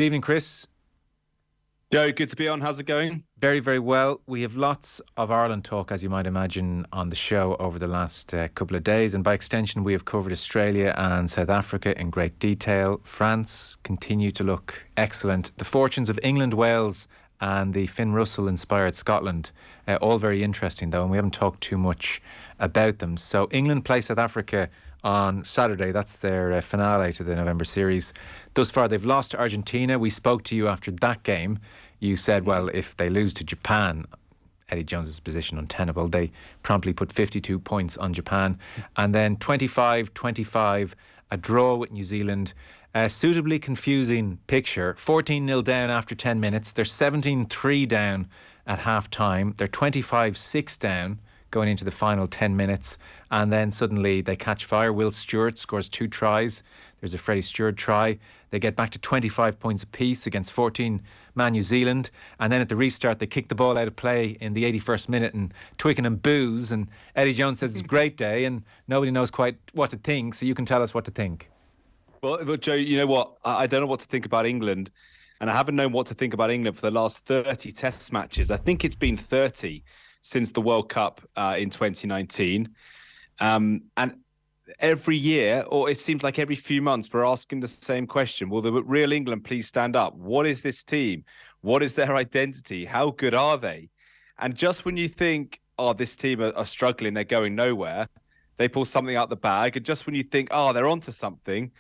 Good evening, Chris. Joe, good to be on. How's it going? Very, very well. We have lots of Ireland talk, as you might imagine, on the show over the last couple of days. And by extension, we have covered Australia and South Africa in great detail. France continue to look excellent. The fortunes of England, Wales and the Finn Russell-inspired Scotland, all very interesting, though, and we haven't talked too much about them. So England play South Africa on Saturday. That's their finale to the November series. Thus far, they've lost to Argentina. We spoke to you after that game. You said, well, if they lose to Japan, Eddie Jones's position untenable. They promptly put 52 points on Japan. And then 25-25, a draw with New Zealand. A suitably confusing picture. 14-0 down after 10 minutes. They're 17-3 down at half-time. They're 25-6 down going into the final 10 minutes. And then suddenly they catch fire. Will Stewart scores 2 tries. There's a Freddie Stewart try. They get back to 25 points apiece against 14-man New Zealand. And then at the restart, they kick the ball out of play in the 81st minute and Twickenham boos. And Eddie Jones says it's a great day and nobody knows quite what to think. So you can tell us what to think. Well, Joe, you know what? I don't know what to think about England. And I haven't known what to think about England for the last 30 test matches. I think it's been 30 since the World Cup in 2019. And every year, or it seems like every few months, we're asking the same question. Will the real England please stand up? What is this team? What is their identity? How good are they? And just when you think, oh, this team are struggling, they're going nowhere, they pull something out the bag. And just when you think, oh, they're onto something,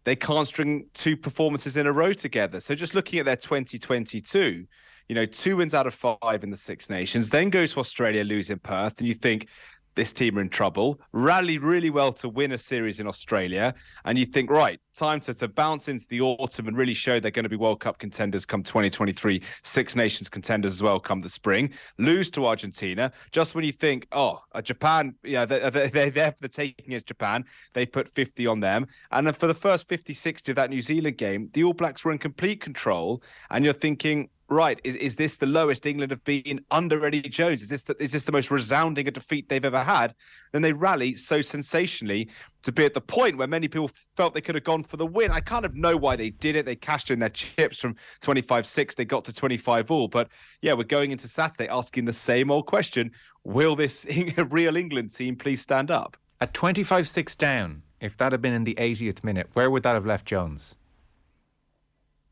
they can't string 2 performances in a row together. So just looking at their 2022, 2 wins out of 5 in the Six Nations, then go to Australia, lose in Perth, and you think, this team are in trouble, rallied really well to win a series in Australia, and you think, right, time to bounce into the autumn and really show they're going to be World Cup contenders come 2023, Six Nations contenders as well come the spring, lose to Argentina, just when you think, oh, Japan, they're there for the taking as Japan, they put 50 on them, and then for the first 50-60 of that New Zealand game, the All Blacks were in complete control, and you're thinking, right, is this the lowest England have been under Eddie Jones? Is this the most resounding a defeat they've ever had? Then they rally so sensationally to be at the point where many people felt they could have gone for the win. I kind of know why they did it. They cashed in their chips from 25-6. They got to 25-all. But yeah, we're going into Saturday asking the same old question. Will this real England team please stand up? At 25-6 down, if that had been in the 80th minute, where would that have left Jones?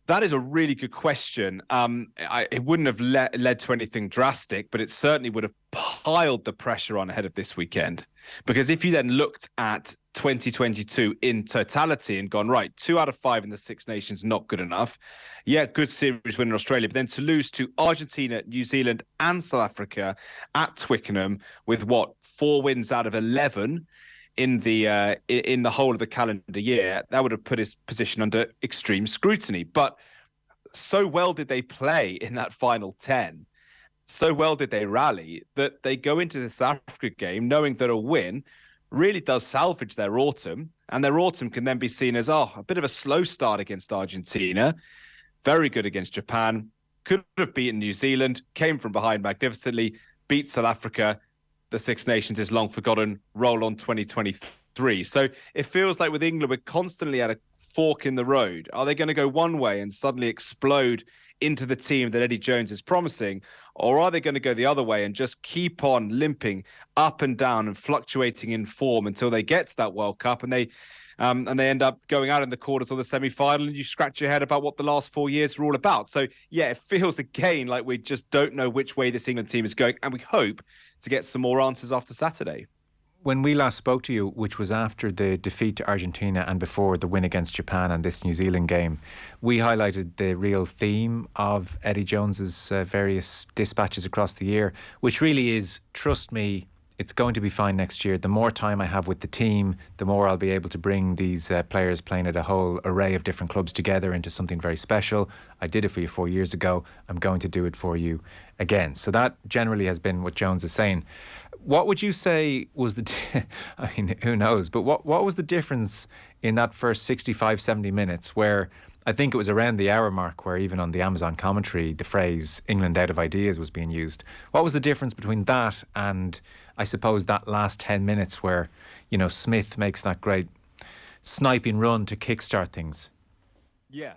That is a really good question. It wouldn't have led to anything drastic, but it certainly would have piled the pressure on ahead of this weekend. Because if you then looked at 2022 in totality and gone, right, 2 out of 5 in the Six Nations, not good enough. Yeah, good series win in Australia, but then to lose to Argentina, New Zealand and South Africa at Twickenham with 4 wins out of 11 in the whole of the calendar year, that would have put his position under extreme scrutiny. But so well did they play in that final 10, so well did they rally, that they go into the South Africa game knowing that a win really does salvage their autumn, and their autumn can then be seen as, a bit of a slow start against Argentina, very good against Japan, could have beaten New Zealand, came from behind magnificently, beat South Africa. The Six Nations is long forgotten, roll on 2023. So it feels like with England, we're constantly at a fork in the road. Are they going to go one way and suddenly explode into the team that Eddie Jones is promising? Or are they going to go the other way and just keep on limping up and down and fluctuating in form until they get to that World Cup and they end up going out in the quarters or the semi-final and you scratch your head about what the last 4 years were all about. So, yeah, it feels again like we just don't know which way this England team is going, and we hope to get some more answers after Saturday. When we last spoke to you, which was after the defeat to Argentina and before the win against Japan and this New Zealand game, we highlighted the real theme of Eddie Jones's various dispatches across the year, which really is, trust me, it's going to be fine next year. The more time I have with the team, the more I'll be able to bring these players playing at a whole array of different clubs together into something very special. I did it for you 4 years ago. I'm going to do it for you again. So that generally has been what Jones is saying. What would you say was I mean, who knows, but what was the difference in that first 65, 70 minutes where I think it was around the hour mark where even on the Amazon commentary, the phrase England out of ideas was being used. What was the difference between that and, I suppose, that last 10 minutes where, you know, Smith makes that great sniping run to kickstart things? Yeah.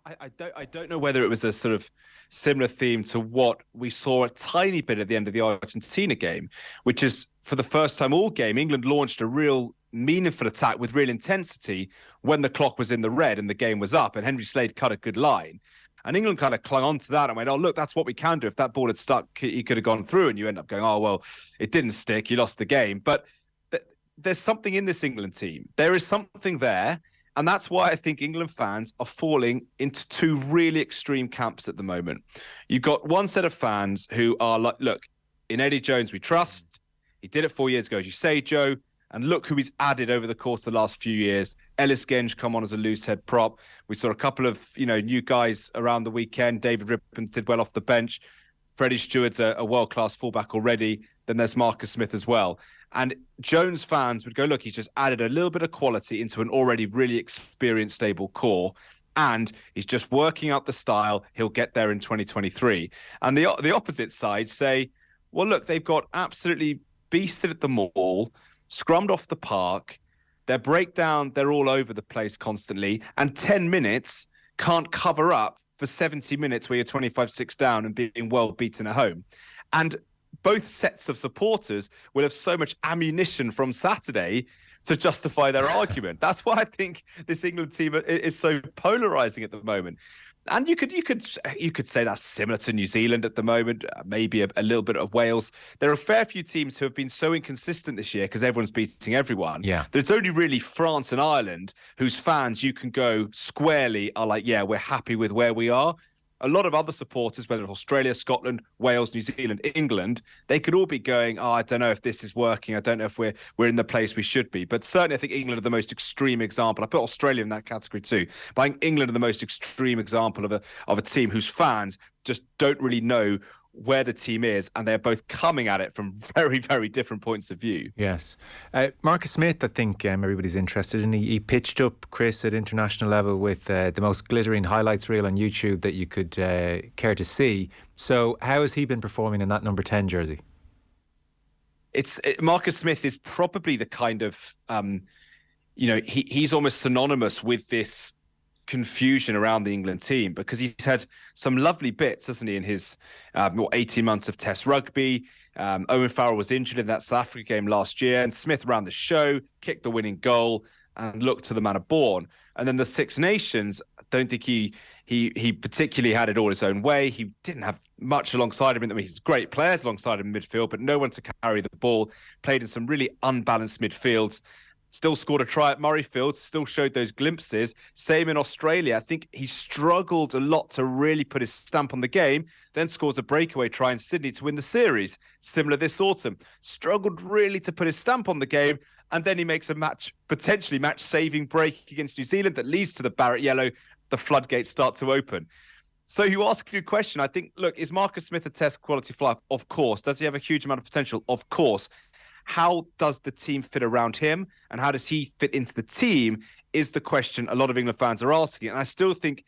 I don't know whether it was a sort of similar theme to what we saw a tiny bit at the end of the Argentina game, which is for the first time all game, England launched a real meaningful attack with real intensity when the clock was in the red and the game was up, and Henry Slade cut a good line. And England kind of clung on to that and went, oh, look, that's what we can do. If that ball had stuck, he could have gone through, and you end up going, oh, well, it didn't stick. You lost the game. But there's something in this England team. There is something there. And that's why I think England fans are falling into two really extreme camps at the moment. You've got one set of fans who are like, look, in Eddie Jones, we trust. He did it 4 years ago, as you say, Joe. And look who he's added over the course of the last few years. Ellis Genge come on as a loose head prop. We saw a couple of, new guys around the weekend. David Rippon did well off the bench. Freddie Stewart's a world-class fullback already. Then there's Marcus Smith as well. And Jones fans would go, look, he's just added a little bit of quality into an already really experienced, stable core. And he's just working out the style. He'll get there in 2023. And the opposite side say, well, look, they've got absolutely beasted at the maul, scrummed off the park. Their breakdown, they're all over the place constantly. And 10 minutes can't cover up for 70 minutes where you're 25-6 down and being well beaten at home. And both sets of supporters will have so much ammunition from Saturday to justify their argument. That's why I think this England team is so polarizing at the moment. And you could say that's similar to New Zealand at the moment, maybe a little bit of Wales. There are a fair few teams who have been so inconsistent this year because everyone's beating everyone. Yeah. That it's only really France and Ireland whose fans you can go squarely are like, yeah, we're happy with where we are. A lot of other supporters, whether it's Australia, Scotland, Wales, New Zealand, England, they could all be going, oh, I don't know if this is working. I don't know if we're in the place we should be. But certainly I think England are the most extreme example. I put Australia in that category too. But I think England are the most extreme example of a team whose fans just don't really know where the team is, and they're both coming at it from very, very different points of view. Yes. Marcus Smith, I think everybody's interested in. He pitched up, Chris, at international level with the most glittering highlights reel on YouTube that you could care to see. So how has he been performing in that number 10 jersey? Marcus Smith is probably the kind of, he's almost synonymous with this confusion around the England team, because he's had some lovely bits, hasn't he, in his 18 months of Test rugby. Owen Farrell was injured in that South Africa game last year, and Smith ran the show, kicked the winning goal, and looked to the manner born. And then the Six Nations, I don't think he particularly had it all his own way. He didn't have much alongside him. I mean, he's great players alongside him in midfield, but no one to carry the ball. Played in some really unbalanced midfields. Still scored a try at Murrayfield, still showed those glimpses. Same in Australia. I think he struggled a lot to really put his stamp on the game, then scores a breakaway try in Sydney to win the series. Similar this autumn. Struggled really to put his stamp on the game, and then he makes a potentially match-saving break against New Zealand that leads to the Barrett yellow. The floodgates start to open. So you ask a good question. I think, look, is Marcus Smith a test quality flyer? Of course. Does he have a huge amount of potential? Of course. How does the team fit around him, and how does he fit into the team is the question a lot of England fans are asking. And I still think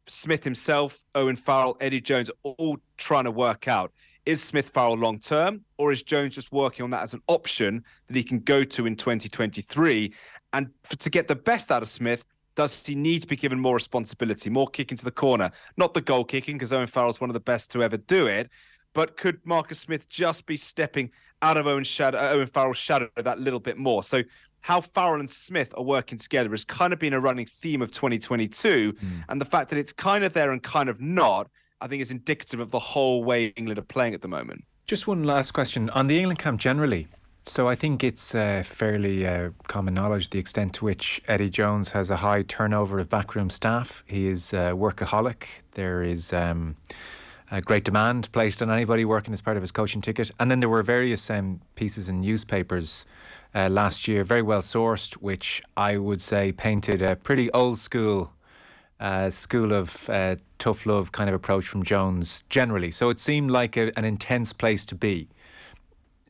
Smith himself, Owen Farrell, Eddie Jones are all trying to work out, is Smith Farrell long-term, or is Jones just working on that as an option that he can go to in 2023? And to get the best out of Smith, does he need to be given more responsibility, more kicking to the corner? Not the goal kicking, because Owen Farrell's one of the best to ever do it. But could Marcus Smith just be stepping out of Owen Farrell's shadow that little bit more? So how Farrell and Smith are working together has kind of been a running theme of 2022. And the fact that it's kind of there and kind of not, I think is indicative of the whole way England are playing at the moment. Just one last question on the England camp generally. So I think it's fairly common knowledge the extent to which Eddie Jones has a high turnover of backroom staff. He is a workaholic. There is a great demand placed on anybody working as part of his coaching ticket. And then there were various pieces in newspapers last year, very well sourced, which I would say painted a pretty old school of tough love kind of approach from Jones generally. So it seemed like an intense place to be.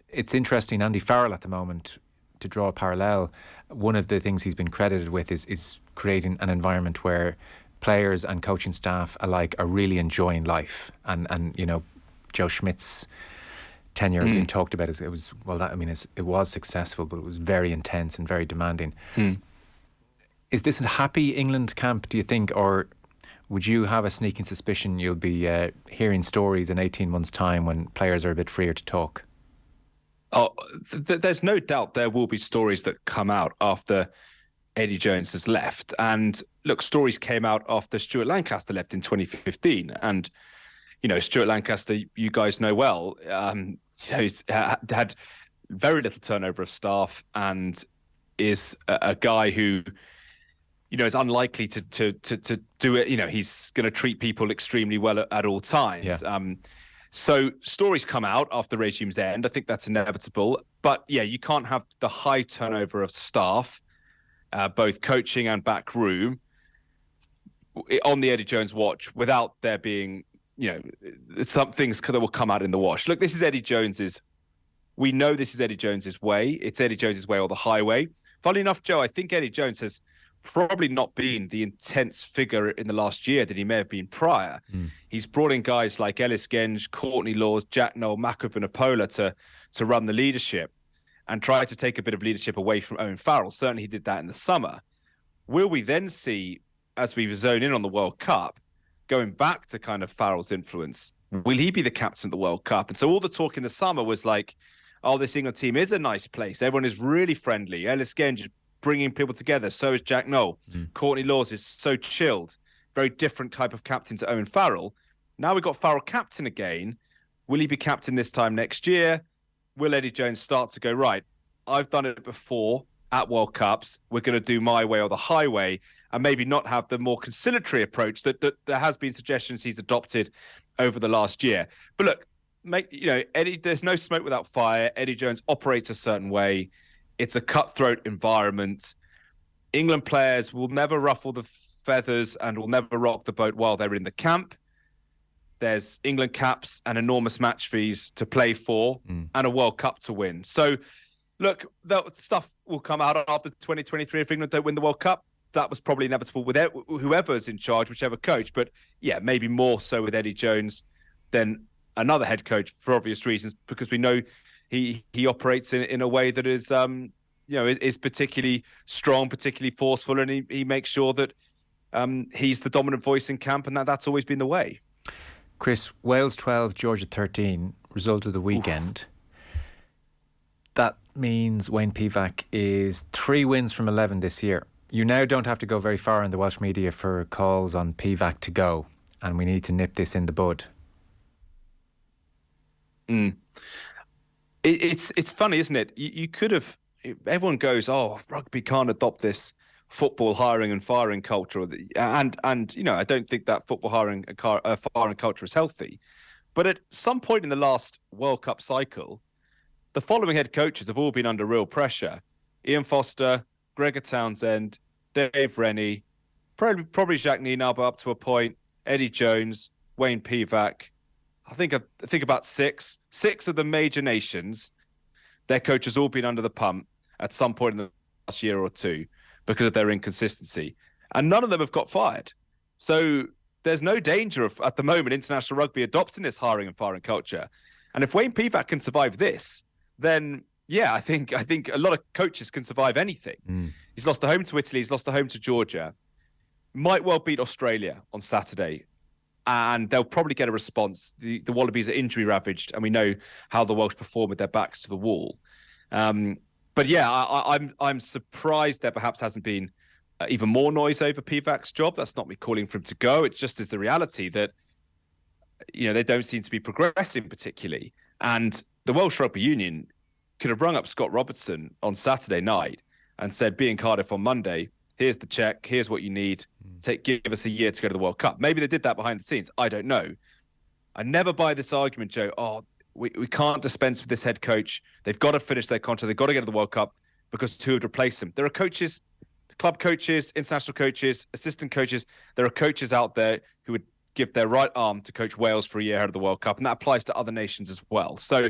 It's interesting, Andy Farrell at the moment, to draw a parallel, one of the things he's been credited with is creating an environment where players and coaching staff alike are really enjoying life. And Joe Schmidt's tenure has been talked about as it was successful, but it was very intense and very demanding. Is this a happy England camp, do you think, or Would you have a sneaking suspicion you'll be hearing stories in 18 months' time when players are a bit freer to talk? Oh, there's no doubt there will be stories that come out after Eddie Jones has left. And look, stories came out after Stuart Lancaster left in 2015. And, Stuart Lancaster, you guys know well, he's had very little turnover of staff and is a guy who, is unlikely to do it. He's going to treat people extremely well at all times. Yeah. So stories come out after the regime's end. I think that's inevitable. But yeah, you can't have the high turnover of staff, both coaching and back room, on the Eddie Jones watch without there being, some things that will come out in the wash. Look, this is Eddie Jones's. We know this is Eddie Jones's way. It's Eddie Jones's way or the highway. Funnily enough, Joe, I think Eddie Jones has probably not been the intense figure in the last year that he may have been prior. He's brought in guys like Ellis Genge, Courtney Laws, Jack Noel, Mako Vunipola to run the leadership and try to take a bit of leadership away from Owen Farrell. Certainly he did that in the summer. Will we then see, as we zone in on the World Cup, going back to kind of Farrell's influence, will he be the captain of the World Cup? And so all the talk in the summer was like, oh, this England team is a nice place. Everyone is really friendly. Ellis Genge bringing people together. So is Jack Noel. Courtney Laws is so chilled. Very different type of captain to Owen Farrell. Now we've got Farrell captain again. Will he be captain this time next year? Will Eddie Jones start to go, right, I've done it before at World Cups. We're going to do my way or the highway and maybe not have the more conciliatory approach that there has been suggestions he's adopted over the last year. But look, Eddie, there's no smoke without fire. Eddie Jones operates a certain way. It's a cutthroat environment. England players will never ruffle the feathers and will never rock the boat while they're in the camp. There's England caps and enormous match fees to play for and a World Cup to win. So, look, that stuff will come out after 2023 if England don't win the World Cup. That was probably inevitable with whoever's in charge, whichever coach. But, yeah, maybe more so with Eddie Jones than another head coach for obvious reasons, because we know he operates in a way that is, is particularly strong, particularly forceful, and he makes sure that he's the dominant voice in camp, and that's always been the way. Chris, Wales 12, Georgia 13, result of the weekend. That means Wayne Pivac is 3 wins from 11 this year. You now don't have to go very far in the Welsh media for calls on Pivac to go, and we need to nip this in the bud. It's funny, isn't it? You could have. Everyone goes, "Oh, rugby can't adopt this football hiring and firing culture," and I don't think that football hiring and firing culture is healthy. But at some point in the last World Cup cycle, the following head coaches have all been under real pressure: Ian Foster, Gregor Townsend, Dave Rennie, probably Jacques Nienaber up to a point, Eddie Jones, Wayne Pivac. I think about six of the major nations, their coaches all been under the pump at some point in the last year or two because of their inconsistency. And none of them have got fired. So there's no danger of, at the moment, international rugby adopting this hiring and firing culture. And if Wayne Pivac can survive this, then yeah, I think a lot of coaches can survive anything. He's lost the home to Italy. He's lost the home to Georgia. Might well beat Australia on Saturday. And they'll probably get a response. The Wallabies are injury ravaged, and we know how the Welsh perform with their backs to the wall. But yeah, I'm surprised there perhaps hasn't been even more noise over Pivac's job. That's not me calling for him to go. It just is the reality that they don't seem to be progressing particularly. And the Welsh Rugby Union could have rung up Scott Robertson on Saturday night and said, "Be in Cardiff on Monday. Here's the check. Here's what you need. Give us a year to go to the World Cup." Maybe they did that behind the scenes. I don't know. I never buy this argument, Joe. Oh, we can't dispense with this head coach. They've got to finish their contract. They've got to get to the World Cup because who would replace him? There are coaches, club coaches, international coaches, assistant coaches. There are coaches out there who would give their right arm to coach Wales for a year ahead of the World Cup. And that applies to other nations as well. So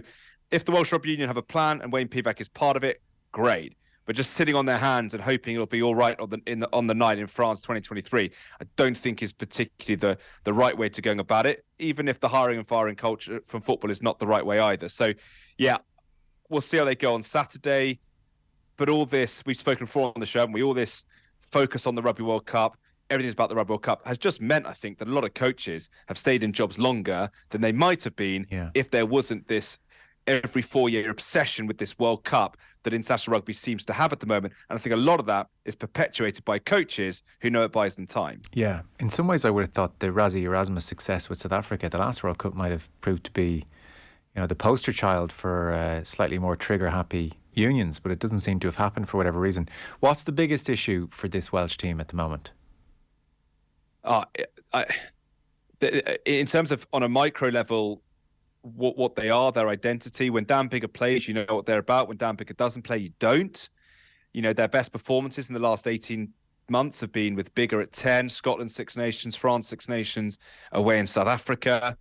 if the Welsh Rugby Union have a plan and Wayne Pivac is part of it, great. But just sitting on their hands and hoping it'll be all right on the night in France 2023, I don't think is particularly the right way to going about it, even if the hiring and firing culture from football is not the right way either. So, yeah, we'll see how they go on Saturday. But all this, we've spoken before on the show, haven't we? All this focus on the Rugby World Cup, everything's about the Rugby World Cup has just meant, I think, that a lot of coaches have stayed in jobs longer than they might have been if there wasn't this every 4-year obsession with this World Cup that international rugby seems to have at the moment. And I think a lot of that is perpetuated by coaches who know it buys them time. Yeah. In some ways, I would have thought the Rassie Erasmus success with South Africa at the last World Cup might have proved to be, the poster child for slightly more trigger-happy unions, but it doesn't seem to have happened for whatever reason. What's the biggest issue for this Welsh team at the moment? In terms of on a micro level, what they are, their identity. When Dan Biggar plays, you know what they're about. When Dan Biggar doesn't play, you don't. Their best performances in the last 18 months have been with Biggar at 10, Scotland Six Nations, France Six Nations, away in South Africa.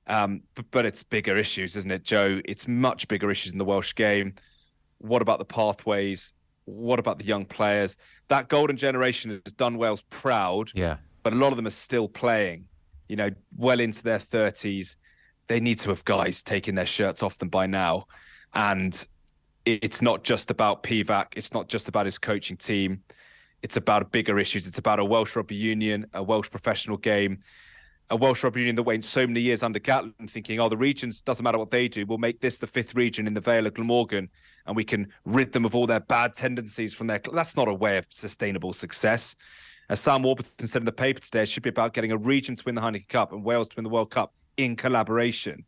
But it's bigger issues, isn't it, Joe? It's much bigger issues in the Welsh game. What about the pathways? What about the young players? That golden generation has done Wales proud. Yeah. But a lot of them are still playing, well into their 30s. They need to have guys taking their shirts off them by now. And it's not just about Pivac. It's not just about his coaching team. It's about bigger issues. It's about a Welsh rugby union, a Welsh professional game, a Welsh rugby union that went so many years under Gatland thinking, the regions, doesn't matter what they do. We'll make this the 5th region in the Vale of Glamorgan and we can rid them of all their bad tendencies from their... That's not a way of sustainable success. As Sam Warburton said in the paper today, it should be about getting a region to win the Heineken Cup and Wales to win the World Cup in collaboration.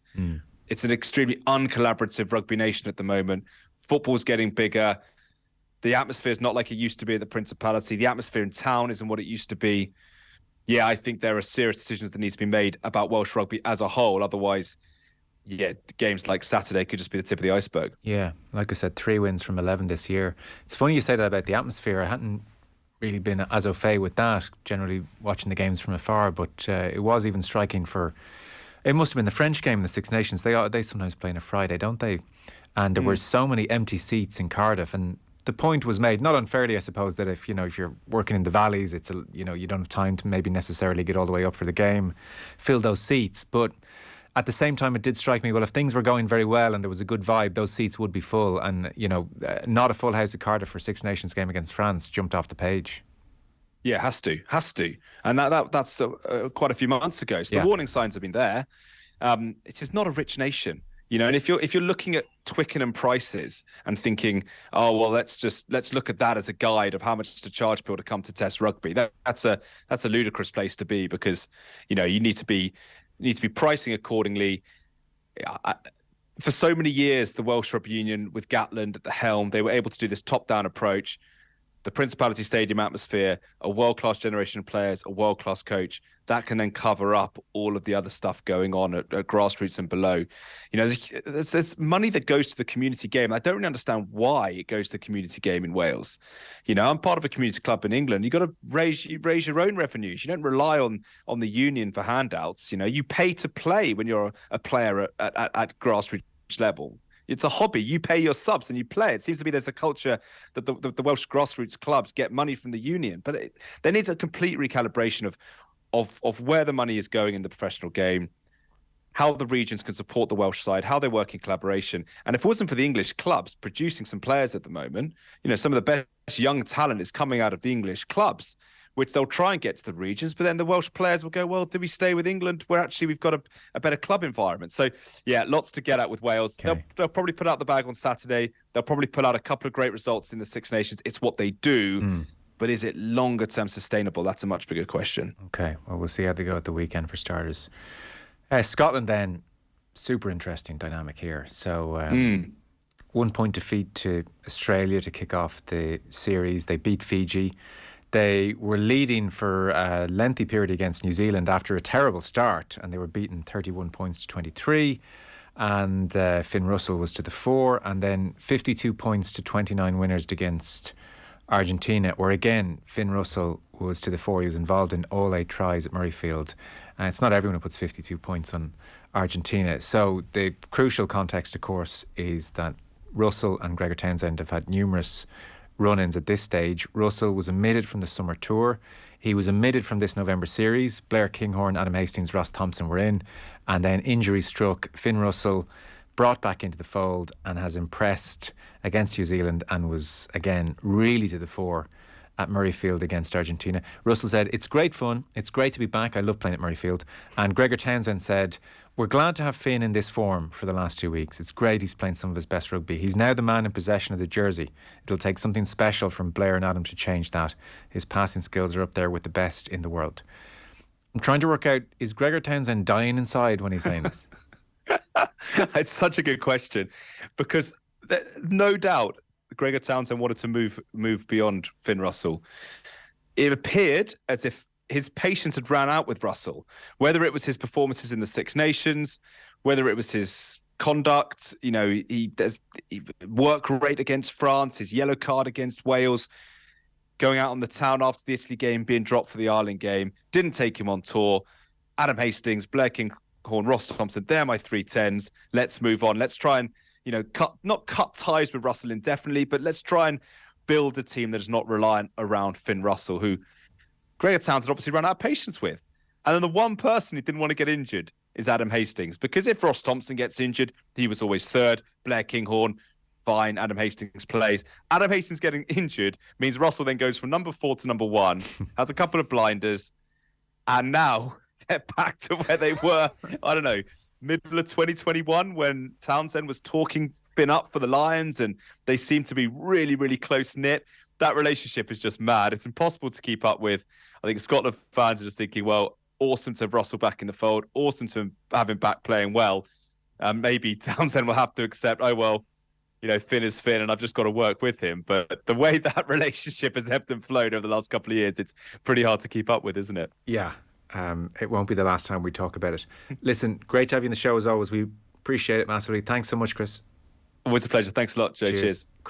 It's an extremely uncollaborative rugby nation at the moment. Football's getting bigger. The atmosphere is not like it used to be at the Principality. The atmosphere in town isn't what it used to be. Yeah, I think there are serious decisions that need to be made about Welsh rugby as a whole. Otherwise, games like Saturday could just be the tip of the iceberg. Yeah, like I said, 3 wins from 11 this year. It's funny you say that about the atmosphere. I hadn't really been as au fait with that, generally watching the games from afar, but it was even striking for... It must have been the French game in the Six Nations. They sometimes play on a Friday, don't they? And there were so many empty seats in Cardiff, and the point was made, not unfairly, I suppose, that if you're working in the valleys, it's you don't have time to maybe necessarily get all the way up for the game, fill those seats. But at the same time, it did strike me, well, if things were going very well and there was a good vibe, those seats would be full. And not a full house at Cardiff for Six Nations game against France jumped off the page. Yeah, has to, and that's quite a few months ago. So the warning signs have been there. It is not a rich nation, And if you're looking at Twickenham prices and thinking, let's look at that as a guide of how much to charge people to come to Test rugby, that's a ludicrous place to be, because you need to be pricing accordingly. For so many years, the Welsh Rugby Union with Gatland at the helm, they were able to do this top-down approach. The Principality Stadium atmosphere, a world-class generation of players, a world-class coach, that can then cover up all of the other stuff going on at grassroots and below. There's money that goes to the community game. I don't really understand why it goes to the community game in Wales. I'm part of a community club in England. You've got to raise your own revenues. You don't rely on the union for handouts. You pay to play when you're a player at grassroots level. It's a hobby. You pay your subs and you play. It seems to be there's a culture that the Welsh grassroots clubs get money from the union, but there needs a complete recalibration of where the money is going in the professional game, how the regions can support the Welsh side, how they work in collaboration. And if it wasn't for the English clubs producing some players at the moment, some of the best young talent is coming out of the English clubs, which they'll try and get to the regions, but then the Welsh players will go, well, do we stay with England where actually we've got a better club environment? So, lots to get at with Wales. Okay. They'll probably put out the bag on Saturday. They'll probably pull out a couple of great results in the Six Nations. It's what they do. But is it longer term sustainable? That's a much bigger question. Okay, well, we'll see how they go at the weekend for starters. Scotland then, super interesting dynamic here. So 1 point defeat to Australia to kick off the series. They beat Fiji. They were leading for a lengthy period against New Zealand after a terrible start, and they were beaten 31 points to 23. And Finn Russell was to the fore, and then 52 points to 29 winners against Argentina, where again Finn Russell was to the fore. He was involved in all 8 tries at Murrayfield. And it's not everyone who puts 52 points on Argentina. So the crucial context, of course, is that Russell and Gregor Townsend have had numerous run-ins at this stage. Russell was omitted from the summer tour. He was omitted from this November series. Blair Kinghorn, Adam Hastings, Ross Thompson were in. And then injury struck. Finn Russell brought back into the fold and has impressed against New Zealand and was, again, really to the fore at Murrayfield against Argentina. Russell said, "It's great fun. It's great to be back. I love playing at Murrayfield." And Gregor Townsend said, "We're glad to have Finn in this form for the last 2 weeks. It's great he's playing some of his best rugby. He's now the man in possession of the jersey. It'll take something special from Blair and Adam to change that. His passing skills are up there with the best in the world." I'm trying to work out, is Gregor Townsend dying inside when he's saying this? It's such a good question, because no doubt Gregor Townsend wanted to move beyond Finn Russell. It appeared as if his patience had ran out with Russell, whether it was his performances in the Six Nations, whether it was his conduct, he work rate against France, his yellow card against Wales, going out on the town after the Italy game, being dropped for the Ireland game, didn't take him on tour. Adam Hastings, Blair Kinghorn, Ross Thompson, they're my 310s. Let's move on. Let's try and, not cut ties with Russell indefinitely, but let's try and build a team that is not reliant around Finn Russell, who Gregor Townsend obviously ran out of patience with. And then the one person who didn't want to get injured is Adam Hastings, because if Ross Thompson gets injured, he was always third. Blair Kinghorn, fine. Adam Hastings plays. Adam Hastings getting injured means Russell then goes from number 4 to number 1, has a couple of blinders, and now they're back to where they were, I don't know, middle of 2021, when Townsend was talking Finn up for the Lions, and they seem to be really, really close-knit. That relationship is just mad. It's impossible to keep up with. I think Scotland fans are just thinking, well, awesome to have Russell back in the fold, awesome to have him back playing well. Maybe Townsend will have to accept, oh, well, Finn is Finn and I've just got to work with him. But the way that relationship has ebbed and flowed over the last couple of years, it's pretty hard to keep up with, isn't it? Yeah, it won't be the last time we talk about it. Listen, great to have you in the show as always. We appreciate it massively. Thanks so much, Chris. Always a pleasure. Thanks a lot, Joe. Cheers.